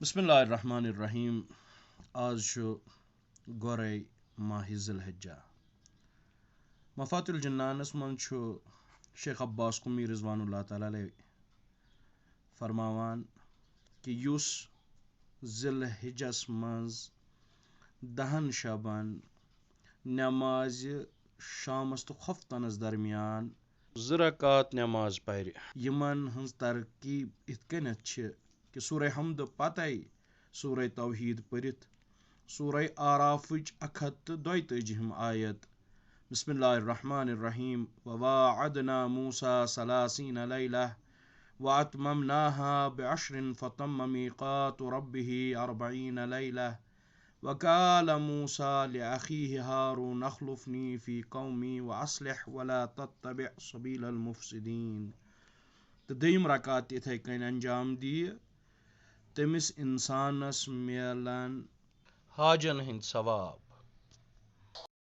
बिस्मिल्लाहिर्रहमानिर्रहीम। आज गोरे माह ज़िलहिज्जा। मफ़ातुल जन्नानस मंच शेख अब्बास कुमी रिज़वानुल्लाह ताला अलैह फरमावान कि युस ज़िलहिज्जस मंज 10 शबन नमाज शामस तो खफ्तनस दरमियान 2 रकात नमाज पर यमन हंस तरकीब इत कनथ छ कि सूरह हमद पतई सूरह तौहीद परित सूरह आराफच 132 आयत बिस्मिल्लाहिर्रहमानिर्रहीम ववाअदना मूसा सलासीन लैला वअतममनाहा बिअश्रिन फतम्म मीक़ातु रब्बिही 40 लैला वक़ाल मूसा लिअख़ीहि हारून अख़्लुफ़नी फ़ी क़ौमी वअस्लिह वला तत्तबिअ सबीलल मुफ़सिदीन। तो दोयम रकात इथे कन अंजाम दिए तमिस इंसानस मिलन हाजन हंद सवाब